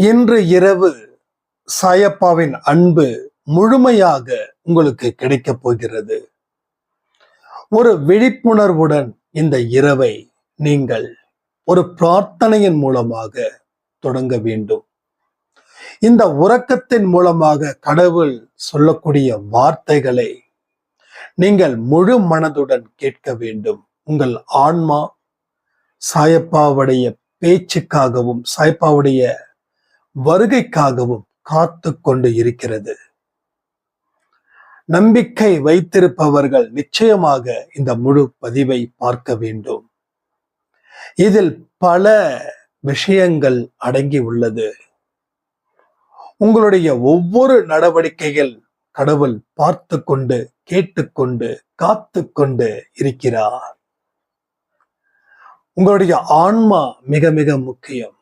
இன்று இரவு சாயப்பாவின் அன்பு முழுமையாக உங்களுக்கு கிடைக்கப் போகிறது. ஒரு விழிப்புணர்வுடன் இந்த இரவை நீங்கள் ஒரு பிரார்த்தனையின் மூலமாக தொடங்க வேண்டும். இந்த உறக்கத்தின் மூலமாக கடவுள் சொல்லக்கூடிய வார்த்தைகளை நீங்கள் முழு மனதுடன் கேட்க வேண்டும். உங்கள் ஆன்மா சாயப்பாவுடைய பேச்சுக்காகவும் சாயப்பாவுடைய வருகைக்காகவும் காத்து கொண்டு இருக்கிறது. நம்பிக்கை வைத்திருப்பவர்கள் நிச்சயமாக இந்த முழு பதிவை பார்க்க வேண்டும். இதில் பல விஷயங்கள் அடங்கி உள்ளது. உங்களுடைய ஒவ்வொரு நடவடிக்கைகள் கடவுள் பார்த்து கொண்டு கேட்டுக்கொண்டு காத்து கொண்டு இருக்கிறார். உங்களுடைய ஆன்மா மிக மிக முக்கியம்.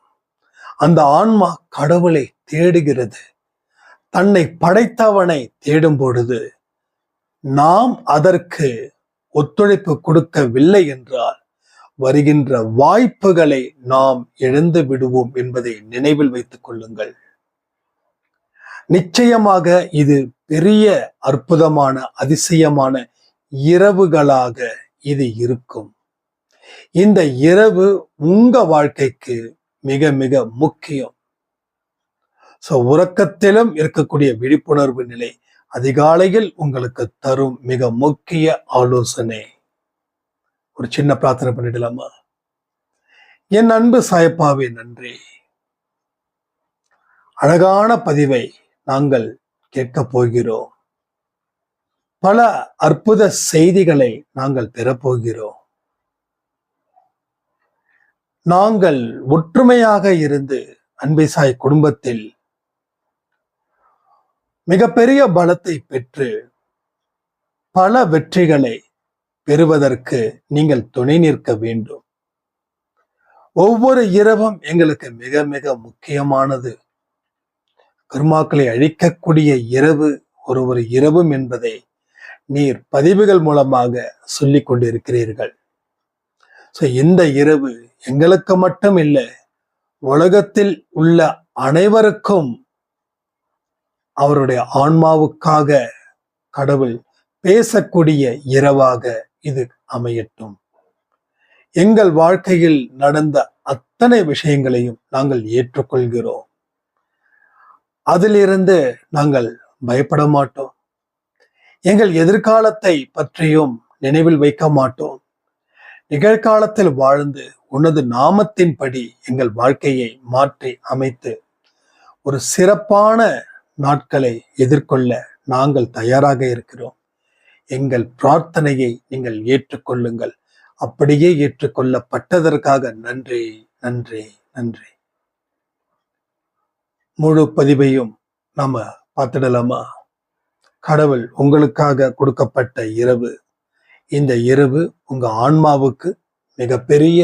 அந்த ஆன்மா கடவுளை தேடுகிறது. தன்னை படைத்தவனை தேடும் பொழுது நாம் அதற்கு ஒத்துழைப்பு கொடுக்கவில்லை என்றால் வருகின்ற வாய்ப்புகளை நாம் இழந்து விடுவோம் என்பதை நினைவில் வைத்துக் கொள்ளுங்கள். நிச்சயமாக இது பெரிய அற்புதமான அதிசயமான இரவுகளாக இது இருக்கும். இந்த இரவு உங்க வாழ்க்கைக்கு மிக மிக முக்கியம். உறக்கத்திலும் இருக்கக்கூடிய விழிப்புணர்வு நிலை அதிகாலையில் உங்களுக்கு தரும் மிக முக்கிய ஆலோசனை. ஒரு சின்ன பிரார்த்தனை பண்ணிடலாமா? என் அன்பு சாயப்பாவே நன்றி. அழகான பதிவை நாங்கள் கேட்கப் போகிறோம். பல அற்புத செய்திகளை நாங்கள் பெறப்போகிறோம். நாங்கள் ஒற்றுமையாக இருந்து அன்பை சாய் குடும்பத்தில் மிகப்பெரிய பலத்தை பெற்று பல வெற்றிகளை பெறுவதற்கு நீங்கள் துணை நிற்க வேண்டும். ஒவ்வொரு இரவும் எங்களுக்கு மிக மிக முக்கியமானது. கர்மாக்களை அழிக்கக்கூடிய இரவு ஒரு இரவும் என்பதை நீர் பதிவுகள் மூலமாக சொல்லிக் கொண்டிருக்கிறீர்கள். இந்த இரவு எங்களுக்கு மட்டும் இல்லை, உலகத்தில் உள்ள அனைவருக்கும் அவருடைய ஆன்மாவுக்காக கடவுள் பேசக்கூடிய இரவாக இது அமையட்டும். எங்கள் வாழ்க்கையில் நடந்த அத்தனை விஷயங்களையும் நாங்கள் ஏற்றுக்கொள்கிறோம். அதிலிருந்து நாங்கள் பயப்பட மாட்டோம். எங்கள் எதிர்காலத்தை பற்றியும் நினைவில் வைக்க மாட்டோம். நிகழ்காலத்தில் வாழ்ந்து உனது நாமத்தின்படி எங்கள் வாழ்க்கையை மாற்றி அமைத்து ஒரு சிறப்பான நாட்களை எதிர்கொள்ள நாங்கள் தயாராக இருக்கிறோம். எங்கள் பிரார்த்தனையை நீங்கள் ஏற்றுக்கொள்ளுங்கள். அப்படியே ஏற்றுக்கொள்ளப்பட்டதற்காக நன்றி நன்றி நன்றி. முழு பதிவையும் நாம பார்த்துடலாமா? கடவுள் உங்களுக்காக கொடுக்கப்பட்ட இரவு. இந்த இரவு உங்க ஆன்மாவுக்கு மிகப்பெரிய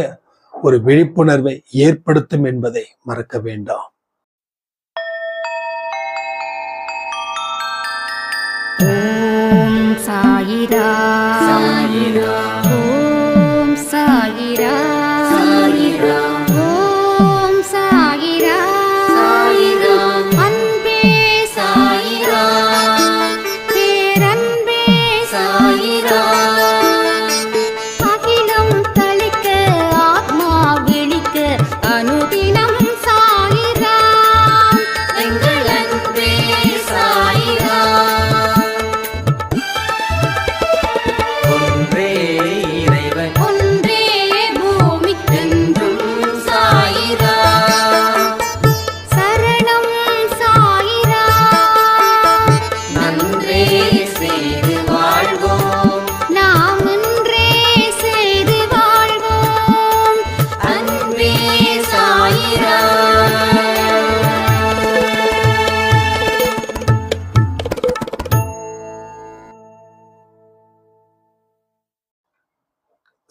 ஒரு விழிப்புணர்வை ஏற்படுத்தும் என்பதை மறக்க வேண்டாம். ஓம் சாயிரா சாயிரா, ஓம் சாயிரா சாயிரா, ஓம் சாயிரா சாயிரா, அன்பே சாயிரா, பேரன்பே சாயிரா, அகிலம் தளிக்க ஆத்மா விழிக்க அனுதினம் சாயிரா, எங்கள் அன்பே சாயிரா.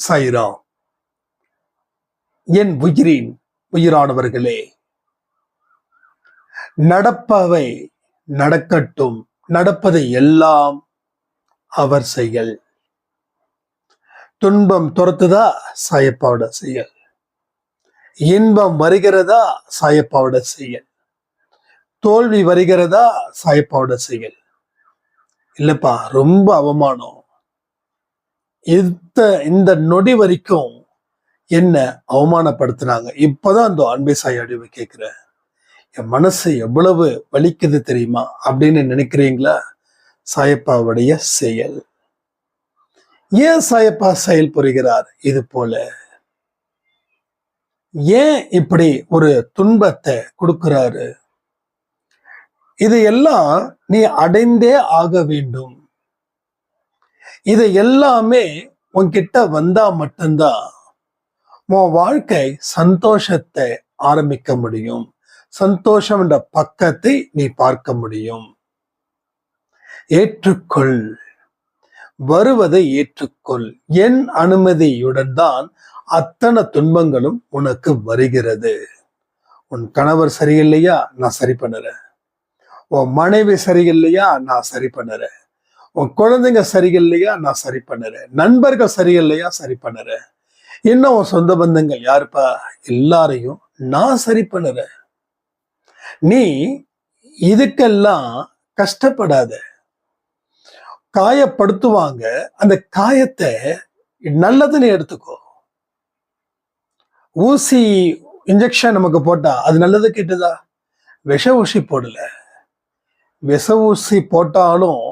சாயிராம். என் உயிரின் உயிரானவர்களே, நடப்பவை நடக்கட்டும், நடப்பதை எல்லாம் அவர் செயல். துன்பம் துரத்துதா? சாயப்பாவோட செயல். இன்பம் வருகிறதா? சாயப்பாவோட செயல். தோல்வி வருகிறதா சாயப்பாவோட செயல்? இல்லப்பா, ரொம்ப அவமானம். இந்த நொடி வரைக்கும் என்ன அவமானப்படுத்தினாங்க. இப்பதான் அந்த அன்பே சாய் ஆடியோவை கேட்கிறேன். என் மனசு எவ்வளவு வலிக்குது தெரியுமா அப்படின்னு நினைக்கிறீங்களா? சாயப்பாவுடைய செயல். ஏன் சாயப்பா செயல் புரிகிறார் இது போல? ஏன் இப்படி ஒரு துன்பத்தை கொடுக்கிறாரு? இது எல்லாம் நீ அடைந்தே ஆக வேண்டும். இது எல்லாமே உன்கிட்ட வந்தா மட்டும்தான் உன் வாழ்க்கை சந்தோஷத்தை ஆரம்பிக்க முடியும். சந்தோஷம் என்ற பக்கத்தை நீ பார்க்க முடியும். ஏற்றுக்கொள், வருவதை ஏற்றுக்கொள். என் அனுமதியுடன் தான் அத்தனை துன்பங்களும் உனக்கு வருகிறது. உன் கணவர் சரியில்லையா, நான் சரி பண்ணுறேன். உன் மனைவி சரியில்லையா, நான் சரி பண்ணுறேன். உன் குழந்தைங்க சரியில்லையா, நான் சரி பண்ணுறேன். நண்பர்கள் சரியில்லையா, சரி பண்ணுறேன். இன்னும் உன் சொந்த பந்தங்கள் யாருப்பா, எல்லாரையும் நான் சரி பண்ணுறேன். நீ இதுக்கெல்லாம் கஷ்டப்படாத. காயப்படுத்துவாங்க, அந்த காயத்தை நல்லதுன்னு எடுத்துக்கோ. ஊசி இன்ஜெக்ஷன் நமக்கு போட்டா அது நல்லது கெட்டதா? விஷ ஊசி போடல. விஷ ஊசி போட்டாலும்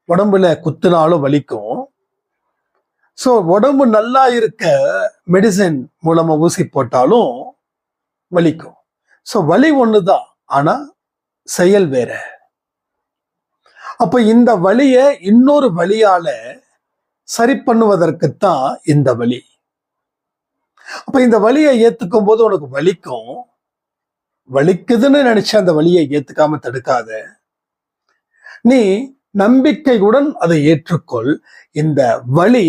உடம்புல குத்துனாலும் வலிக்கும். ஸோ உடம்பு நல்லா இருக்க மெடிசன் மூலமா ஊசி போட்டாலும் வலிக்கும். ஸோ வலி ஒண்ணுதான், ஆனா செயல் வேற. அப்ப இந்த வலியை இன்னொரு வழியால சரி பண்ணுவதற்குத்தான் இந்த வலி. அப்ப இந்த வலியை ஏத்துக்கும் போது உனக்கு வலிக்கும். வலிக்குதுன்னு நினைச்ச அந்த வலியை ஏத்துக்காம தடுக்காத. நீ நம்பிக்கையுடன் அதை ஏற்றுக்கொள். இந்த வலி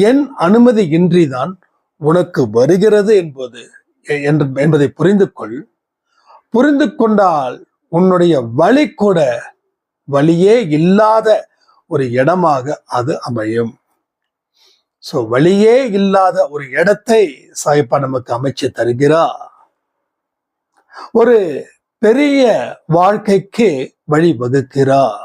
என் அனுமதி இன்றிதான் உனக்கு வருகிறது என்பதை புரிந்து கொள். புரிந்து கொண்டால் உன்னுடைய வலி கூட வலியே இல்லாத ஒரு இடமாக அது அமையும். சோ வலியே இல்லாத ஒரு இடத்தை சாயப்பா நமக்கு அமைச்சு தருகிறார். ஒரு பெரிய வாழ்க்கைக்கு வழி வகுக்கிறார்.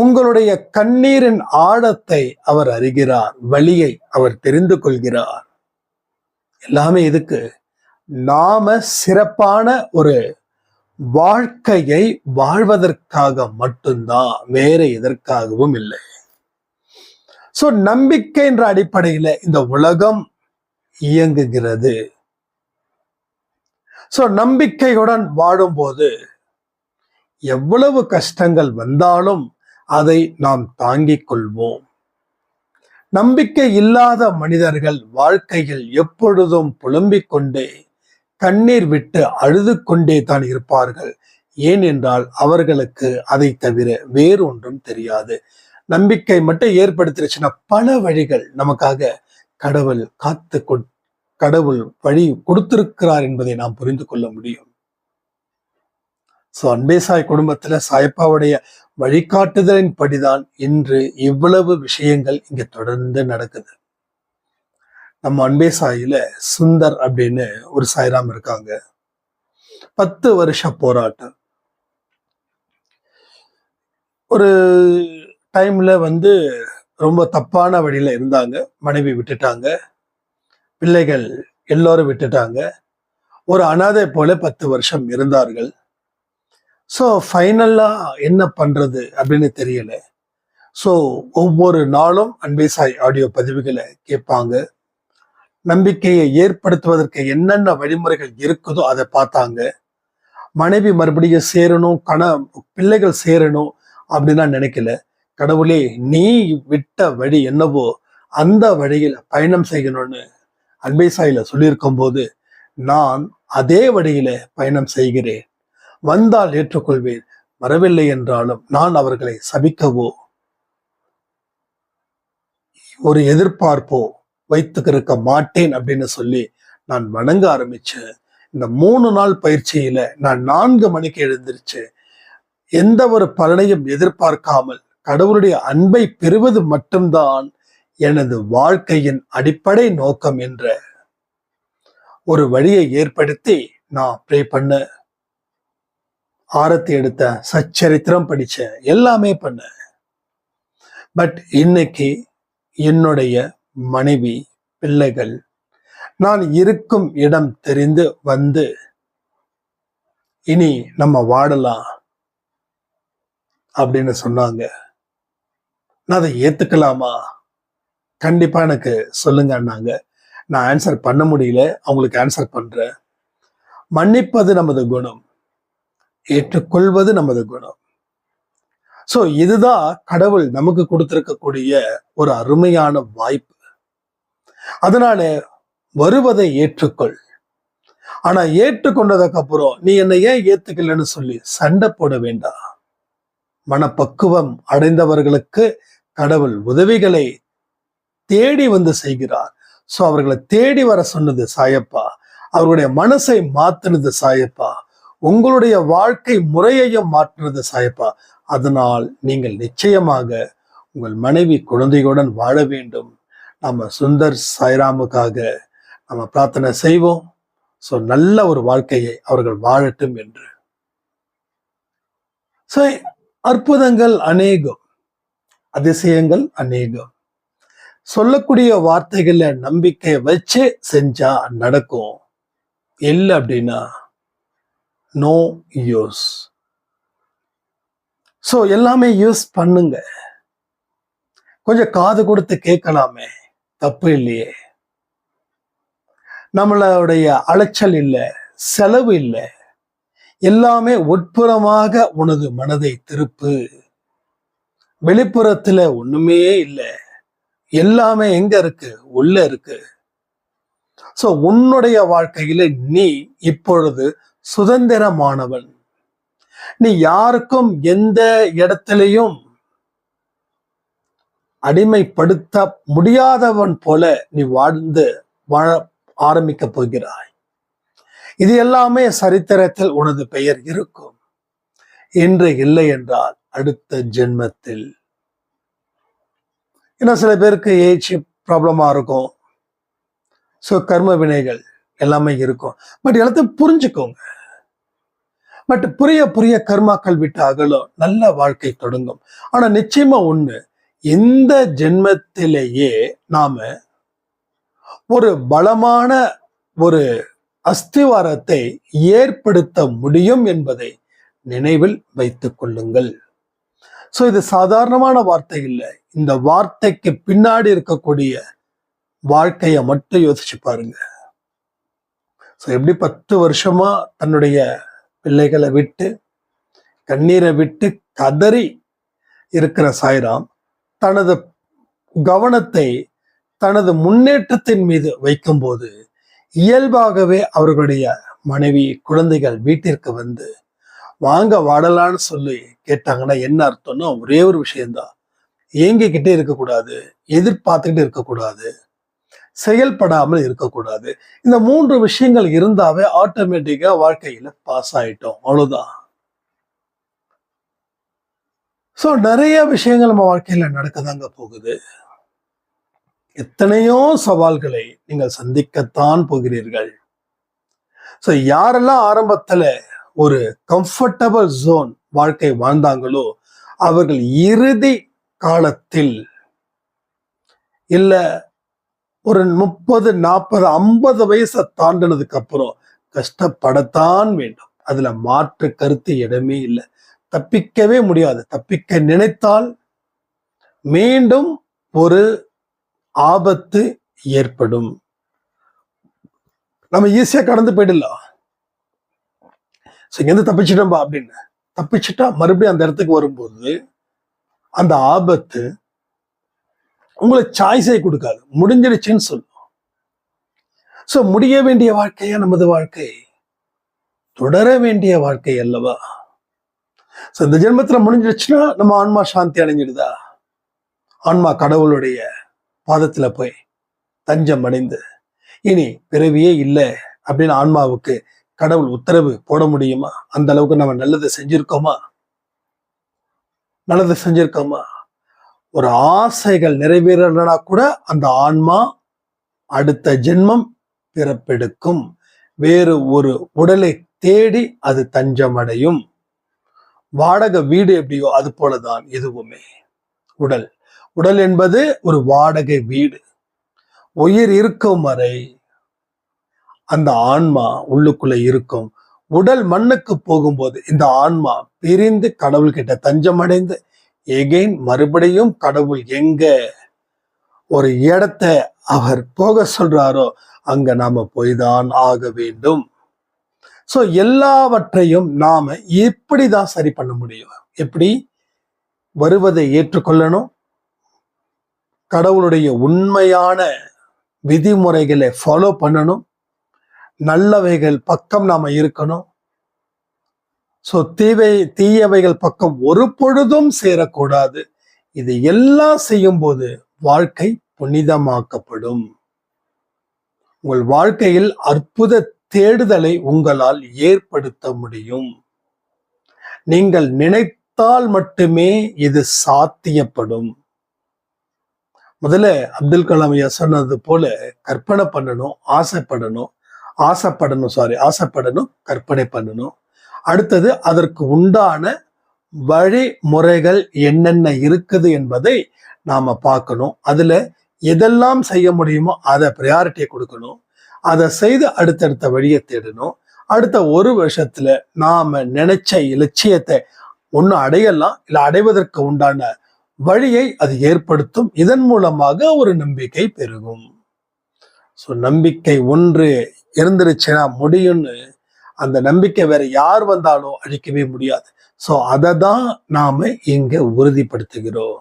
உங்களுடைய கண்ணீரின் ஆழத்தை அவர் அறிகிறார். வலியை அவர் தெரிந்து கொள்கிறார். எல்லாமே இதுக்கு நாம சிறப்பான ஒரு வாழ்க்கையை வாழ்வதற்காக மட்டும்தான், வேற எதற்காகவும் இல்லை. சோ நம்பிக்கை என்ற அடிப்படையில இந்த உலகம் இயங்குகிறது. சோ நம்பிக்கையுடன் வாழும்போது எவ்வளவு கஷ்டங்கள் வந்தாலும் அதை நாம் தாங்கிக் கொள்வோம். நம்பிக்கை இல்லாத மனிதர்கள் வாழ்க்கையில் எப்பொழுதும் புலம்பிக் கொண்டே கண்ணீர் விட்டு அழுது கொண்டே தான் இருப்பார்கள். ஏனென்றால் அவர்களுக்கு அதை தவிர வேறொன்றும் தெரியாது. நம்பிக்கை மட்டும் ஏற்படுத்திருச்சுன்னா பல வழிகள் நமக்காக கடவுள் வழி கொடுத்திருக்கிறார் என்பதை நாம் புரிந்து கொள்ள முடியும். சோ அன்பே சாய் குடும்பத்துல சாயப்பாவுடைய வழிகாட்டுதலின் படிதான் இன்று இவ்வளவு விஷயங்கள் இங்க தொடர்ந்து நடக்குது. நம்ம அன்பே சாயில சுந்தர் அப்படின்னு ஒரு சாய்ராம் இருக்காங்க. 10 வருஷ போராட்டம். ஒரு டைம்ல ரொம்ப தப்பான வழியில இருந்தாங்க. மனைவி விட்டுட்டாங்க, பிள்ளைகள் எல்லாரும் விட்டுட்டாங்க. ஒரு அனாதை போல 10 வருஷம் இருந்தார்கள். ஸோ ஃபைனலா என்ன பண்றது அப்படின்னு தெரியல. ஸோ ஒவ்வொரு நாளும் அன்பே சாய் ஆடியோ பதிவுகளை கேட்பாங்க. நம்பிக்கையை ஏற்படுத்துவதற்கு என்னென்ன வழிமுறைகள் இருக்குதோ அதை பார்த்தாங்க. மனைவி மறுபடியும் சேரணும், பிள்ளைகள் சேரணும் அப்படின்னு நினைக்கல. கடவுளே, நீ விட்ட வழி என்னவோ அந்த வழியில் பயணம் செய்யணும்னு அன்பே சாயில சொல்லியிருக்கும் போது நான் அதே வழியில பயணம் செய்கிறேன். வந்தால் ஏற்றுக்கொள்வேன், வரவில்லை என்றாலும் நான் அவர்களை சபிக்கவோ ஒரு எதிர்பார்ப்போ வைத்துக்கிருக்க மாட்டேன் அப்படின்னு சொல்லி நான் வணங்க ஆரம்பிச்சேன். இந்த 3 நாள் பயிற்சியில நான் 4 மணிக்கு எழுந்திருச்சு எந்த ஒரு பலனையும் எதிர்பார்க்காமல் கடவுளுடைய அன்பை பெறுவது மட்டும்தான் எனது வாழ்க்கையின் அடிப்படை நோக்கம் என்ற ஒரு வழியை ஏற்படுத்தி நான் ப்ரே பண்ண ஆரத்தி எடுத்த, சச்சரித்திரம் படிச்ச, எல்லாமே பண்ண. பட் இன்னைக்கு என்னுடைய மனைவி, பிள்ளைகள் நான் இருக்கும் இடம் தெரிந்து வந்து இனி நம்ம வாழலாம் அப்படின்னு சொன்னாங்க. நான் அதை ஏத்துக்கலாமா? கண்டிப்பா எனக்கு சொல்லுங்கன்னாங்க. நான் ஆன்சர் பண்ண முடியல, அவங்களுக்கு ஆன்சர் பண்றேன். மன்னிப்பது நமது குணம், ஏற்றுக்கொள்வது நமது குணம். சோ இதுதான் கடவுள் நமக்கு கொடுத்திருக்கக்கூடிய ஒரு அருமையான வாய்ப்பு. அதனால வருவதை ஏற்றுக்கொள். ஆனா ஏற்றுக்கொண்டதுக்கு அப்புறம் நீ என்னை ஏன் ஏத்துக்கலன்னு சொல்லி சண்டை போட வேண்டாம். மனப்பக்குவம் அடைந்தவர்களுக்கு கடவுள் உதவிகளை தேடி வந்து செய்கிறார். சோ அவர்களை தேடி வர சொன்னது சாயப்பா, அவர்களுடைய மனசை மாத்தினது சாயப்பா, உங்களுடைய வாழ்க்கை முறையையும் மாற்றினது சாயப்பா. அதனால் நீங்கள் நிச்சயமாக உங்கள் மனைவி குழந்தைகளுடன் வாழ வேண்டும். நம்ம சுந்தர் சாய்ராமுக்காக நம்ம பிரார்த்தனை செய்வோம். சோ நல்ல ஒரு வாழ்க்கையை அவர்கள் வாழட்டும் என்று. சோ அற்புதங்கள் அநேகம், அதிசயங்கள் அநேகம். சொல்லக்கூடிய வார்த்தைகள்ல நம்பிக்கை வச்சு செஞ்சா நடக்கும். இல்லை அப்படின்னா நோ யூஸ். சோ எல்லாமே யூஸ் பண்ணுங்க. கொஞ்சம் காது கொடுத்து கேட்கலாமே, தப்பு இல்லையே. நம்மளுடைய அலைச்சல் இல்லை, செலவு இல்லை, எல்லாமே உட்புறமாக உனது மனதை திருப்பு. வெளிப்புறத்துல ஒண்ணுமே இல்லை, எல்லாமே எங்க இருக்கு? உள்ள இருக்கு. சோ உன்னுடைய வாழ்க்கையில நீ இப்பொழுது சுதந்திரமானவன். நீ யாருக்கும் எந்த இடத்திலையும் அடிமைப்படுத்த முடியாதவன் போல நீ வாழ்ந்து வாழ ஆரம்பிக்க போகிறாய். இது எல்லாமே சரித்திரத்தில் உனது பெயர் இருக்கும். இன்று இல்லை என்றால் அடுத்த ஜென்மத்தில். ஏன்னா சில பேருக்கு ஏஜ் ப்ராப்ளமா இருக்கும். ஸோ கர்ம வினைகள் எல்லாமே இருக்கும். பட் எல்லாத்தையும் புரிஞ்சுக்கோங்க. பட் புரிய புரிய கர்மாக்கள் விட்டு அகலும், நல்ல வாழ்க்கை தொடங்கும். ஆனா நிச்சயமா ஒண்ணு, இந்த ஜென்மத்திலேயே நாம ஒரு பலமான ஒரு அஸ்திவாரத்தை ஏற்படுத்த முடியும் என்பதை நினைவில் வைத்துக் கொள்ளுங்கள். சோ இது சாதாரணமான வார்த்தை இல்லை. இந்த வார்த்தைக்கு பின்னாடி இருக்கக்கூடிய வாழ்க்கைய மட்டும் யோசிச்சு பாருங்க. சோ எப்படி 10 வருஷமா தன்னுடைய பிள்ளைகளை விட்டு கண்ணீரை விட்டு கதறி இருக்கிற சாய்ராம் தனது கவனத்தை தனது முன்னேற்றத்தின் மீது வைக்கும்போது இயல்பாகவே அவர்களுடைய மனைவி, குழந்தைகள் வீட்டிற்கு வந்து வாங்க வாடலான்னு சொல்லி கேட்டாங்கன்னா என்ன அர்த்தம்னா ஒரே ஒரு விஷயம்தான். ஏங்கிக்கிட்டே இருக்கக்கூடாது, எதிர்பார்த்துக்கிட்டு இருக்கக்கூடாது, செயல்படாமல் இருக்கக்கூடாது. இந்த 3 விஷயங்கள் இருந்தாவே ஆட்டோமேட்டிக்கா வாழ்க்கையில பாஸ் ஆயிட்டோம், அவ்வளவுதான். சோ நிறைய விஷயங்கள் நம்ம வாழ்க்கையில நடக்கதாங்க போகுது. எத்தனையோ சவால்களை நீங்கள் சந்திக்கத்தான் போகிறீர்கள். சோ யாரெல்லாம் ஆரம்பத்துல ஒரு கம்ஃபர்டபுள் ஜோன் வாழ்க்கை வாழ்ந்தாங்களோ அவர்கள் இறுதி காலத்தில் இல்ல ஒரு 30, 40, 50 வயசை தாண்டினதுக்கு அப்புறம் கஷ்டப்படத்தான் வேண்டும். அதுல மாற்று கருத்து இடமே இல்லை. தப்பிக்கவே முடியாது. தப்பிக்க நினைத்தால் மீண்டும் ஒரு ஆபத்து ஏற்படும். நம்ம ஈஸியா கடந்து போயிடலாம். இங்கிருந்து தப்பிச்சிட்டோம்பா அப்படின்னு தப்பிச்சுட்டா மறுபடியும் அந்த இடத்துக்கு வரும்போது அந்த ஆபத்து உங்களுக்கு சாய்ஸை கொடுக்காது, முடிஞ்சிடுச்சுன்னு சொல்லும். சோ முடிய வேண்டிய வாழ்க்கையா நமது வாழ்க்கை? தொடர வேண்டிய வாழ்க்கை அல்லவா? சோ இந்த ஜென்மத்துல முடிஞ்சிடுச்சுன்னா நம்ம ஆன்மா சாந்தி அடைஞ்சிடுதா? ஆன்மா கடவுளுடைய பாதத்துல போய் தஞ்சம் அடைந்து இனி பிறவியே இல்லை அப்படின்னு ஆன்மாவுக்கு கடவுள் உத்தரவு போட முடியுமா? அந்த அளவுக்கு நம்ம நல்லதை செஞ்சிருக்கோமா? நல்லதை செஞ்சிருக்கோமா? ஒரு ஆசைகள் நிறைவேறனா கூட அந்த ஆன்மா அடுத்த ஜென்மம் பிறப்பெடுக்கும். வேறு ஒரு உடலை தேடி அது தஞ்சம் அடையும். வாடகை வீடு எப்படியோ அது போலதான் இதுவுமே. உடல் உடல் என்பது ஒரு வாடகை வீடு. உயிர் இருக்கும் வரை அந்த ஆன்மா உள்ளுக்குள்ள இருக்கும். உடல் மண்ணுக்கு போகும்போது இந்த ஆன்மா பிரிந்து கடவுள்கிட்ட தஞ்சம் அடைந்து எகைன் மறுபடியும் கடவுள் எங்க ஒரு இடத்தை அவர் போக சொல்றாரோ அங்க நாம போய்தான் ஆக வேண்டும். சோ எல்லாவற்றையும் நாம எப்படிதான் சரி பண்ண முடியும்? எப்படி? வருவதை ஏற்றுக்கொள்ளணும், கடவுளுடைய உண்மையான விதிமுறைகளை ஃபாலோ பண்ணணும், நல்லவைகள் பக்கம் நாம இருக்கணும். சோ தீயவைகள் பக்கம் ஒரு பொழுதும் சேரக்கூடாது. இது எல்லாம் செய்யும் போது வாழ்க்கை புனிதமாக்கப்படும். உங்கள் வாழ்க்கையில் அற்புத தேடுதலை உங்களால் ஏற்படுத்த முடியும். நீங்கள் நினைத்தால் மட்டுமே இது சாத்தியப்படும். முதல்ல அப்துல் கலாம் ஐயா சொன்னது போல கற்பனை பண்ணணும், ஆசைப்படணும், கற்பனை பண்ணணும். அடுத்தது அதற்கு உண்டான வழிமுறைகள் என்னென்ன இருக்குது என்பதை நாம பார்க்கணும். அதுல எதெல்லாம் செய்ய முடியுமோ அதை ப்ரையாரிட்டியை கொடுக்கணும். அதை செய்து அடுத்தடுத்த வழியை தேடணும். அடுத்த ஒரு வருஷத்துல நாம நினைச்ச இலட்சியத்தை ஒண்ணு அடையலாம், இல்ல அடைவதற்கு உண்டான வழியை அது ஏற்படுத்தும். இதன் மூலமாக ஒரு நம்பிக்கை பெருகும். ஸோ நம்பிக்கை ஒன்று இருந்துருச்சுன்னா முடியும்னு அந்த நம்பிக்கை வேற யார் வந்தாலும் அழிக்கவே முடியாது. ஸோ அதை தான் நாம இங்க உறுதிப்படுத்துகிறோம்.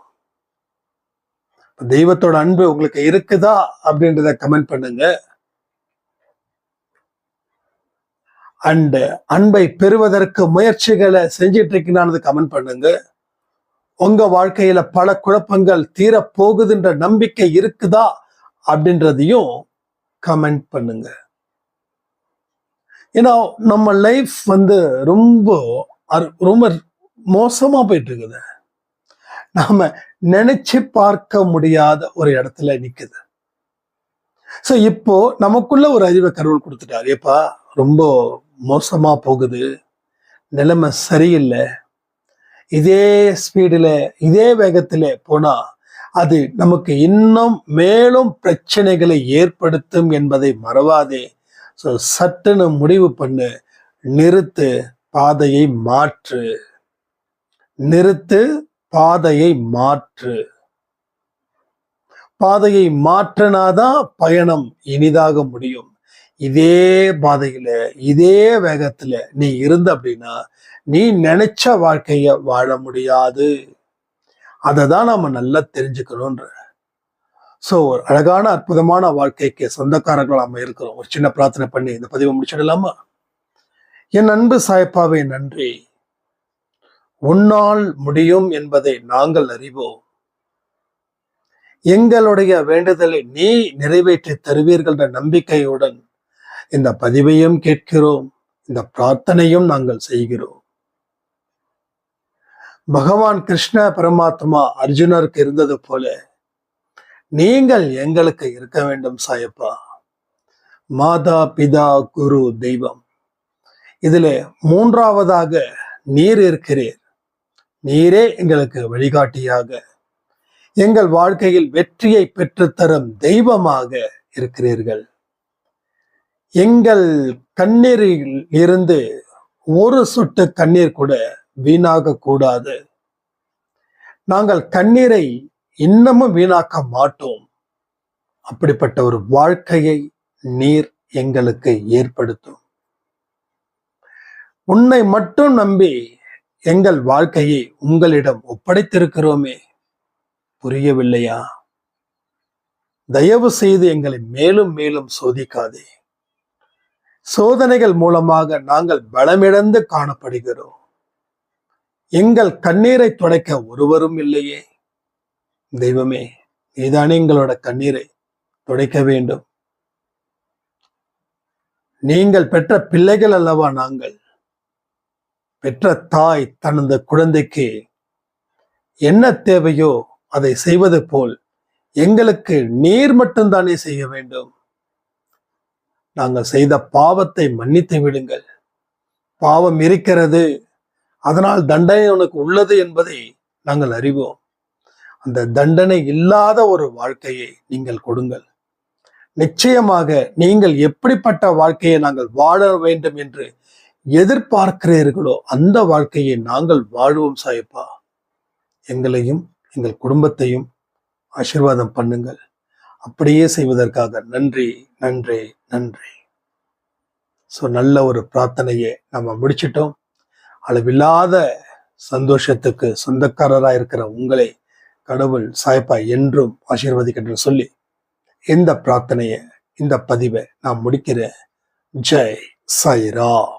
தெய்வத்தோட அன்பு உங்களுக்கு இருக்குதா அப்படின்றத கமெண்ட் பண்ணுங்க. அண்ட் அன்பை பெறுவதற்கு முயற்சிகளை செஞ்சிட்டு இருக்கீங்கன்னு கமெண்ட் பண்ணுங்க. உங்க வாழ்க்கையில பல குழப்பங்கள் தீரப்போகுதுன்ற நம்பிக்கை இருக்குதா அப்படின்றதையும் கமெண்ட் பண்ணுங்க. ஏன்னா நம்ம லைஃப் ரொம்ப ரொம்ப மோசமா போயிட்டு இருக்குது. நாம நினைச்சு பார்க்க முடியாத ஒரு இடத்துல நிக்குது. சோ இப்போ நமக்குள்ள ஒரு அறிவை கடவுள் கொடுத்துட்டாரு. ஏப்பா ரொம்ப மோசமா போகுது, நிலைமை சரியில்லை, இதே ஸ்பீடுல இதே வேகத்துல போனா அது நமக்கு இன்னும் மேலும் பிரச்சனைகளை ஏற்படுத்தும் என்பதை மறவாதே. ஸோ சட்டுன்னு முடிவு பண்ணு, நிறுத்து, பாதையை மாற்று. பாதையை மாற்றினாதான் பயணம் இனிதாக முடியும். இதே பாதையில இதே வேகத்துல நீ இருந்த அப்படின்னா நீ நினைச்ச வாழ்க்கைய வாழ முடியாது. அதை தான் நாம நல்லா தெரிஞ்சுக்கணும்ன்ற. ஸோ ஒரு அழகான அற்புதமான வாழ்க்கைக்கு சொந்தக்காரர்கள் நாம இருக்கிறோம். ஒரு சின்ன பிரார்த்தனை பண்ணி இந்த பதிவை முடிச்சிடலாமா? என் அன்பு சாயப்பாவே நன்றி. உன்னால் முடியும் என்பதை நாங்கள் அறிவோம். எங்களுடைய வேண்டுதலை நீ நிறைவேற்றி தருவீர்கள் என்ற நம்பிக்கையுடன் இந்த பதிவையும் கேட்கிறோம், இந்த பிரார்த்தனையும் நாங்கள் செய்கிறோம். பகவான் கிருஷ்ண பரமாத்மா அர்ஜுனருக்கு இருந்தது போல நீங்கள் எங்களுக்கு இருக்க வேண்டும் சாயப்பா. மாதா பிதா குரு தெய்வம், இதுல மூன்றாவதாக நீர் இருக்கிறீர். நீரே எங்களுக்கு வழிகாட்டியாக, எங்கள் வாழ்க்கையில் வெற்றியை பெற்றுத்தரும் தெய்வமாக இருக்கிறீர்கள். எங்கள் கண்ணீரில் இருந்து ஒரு சொட்டு கண்ணீர் கூட வீணாக கூடாது. நாங்கள் கண்ணீரை இன்னமும் வீணாக்க மாட்டோம். அப்படிப்பட்ட ஒரு வாழ்க்கையை நீர் எங்களுக்கு ஏற்படுத்தும். உன்னை மட்டும் நம்பி எங்கள் வாழ்க்கையை உங்களிடம் ஒப்படைத்திருக்கிறோமே, புரியவில்லையா? தயவு செய்து எங்களை மேலும் மேலும் சோதிக்காதே. சோதனைகள் மூலமாக நாங்கள் பலமிழந்து காணப்படுகிறோம். எங்கள் கண்ணீரை துடைக்க ஒருவரும் இல்லையே. தெய்வமே, நீதானே எங்களோட கண்ணீரை துடைக்க வேண்டும். நீங்கள் பெற்ற பிள்ளைகள் அல்லவா நாங்கள். பெற்ற தாய் தனது குழந்தைக்கு என்ன தேவையோ அதை செய்வது போல் எங்களுக்கு நீர் மட்டும்தானே செய்ய வேண்டும். நாங்கள் செய்த பாவத்தை மன்னித்து விடுங்கள். பாவம் இருக்கிறது, அதனால் தண்டனை உனக்கு உள்ளது என்பதை நாங்கள் அறிவோம். அந்த தண்டனை இல்லாத ஒரு வாழ்க்கையை நீங்கள் கொடுங்கள். நிச்சயமாக நீங்கள் எப்படிப்பட்ட வாழ்க்கையை நாங்கள் வாழ வேண்டும் என்று எதிர்பார்க்கிறீர்களோ அந்த வாழ்க்கையை நாங்கள் வாழ்வோம் சாயப்பா. எங்களையும் எங்கள் குடும்பத்தையும் ஆசீர்வாதம் பண்ணுங்கள். அப்படியே செய்வதற்காக நன்றி நன்றி நன்றி. ஸோ நல்ல ஒரு பிரார்த்தனையை நம்ம முடிச்சிட்டோம். அளவில்லாத சந்தோஷத்துக்கு சொந்தக்காரராக இருக்கிற உங்களை கடவுள் சாயப்பா என்றும் ஆசீர்வதிக்கட்டும் சொல்லி இந்த பிரார்த்தனையை, இந்த பதிவை நான் முடிக்கிறேன். ஜெய் சாய்ராம்.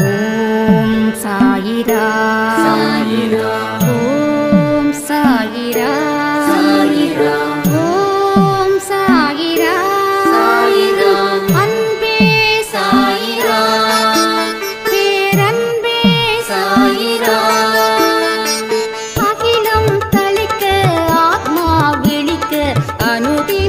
ஓம் சாயிரா சாயிரா ஓம் சாயிரா சாயிரா ஓம் சாயிரா சாயிரா அன்பே சாயிரா பேரன்பே சாயிரா அகிலம் தளிக்க ஆத்மா விழிக்க அனுதி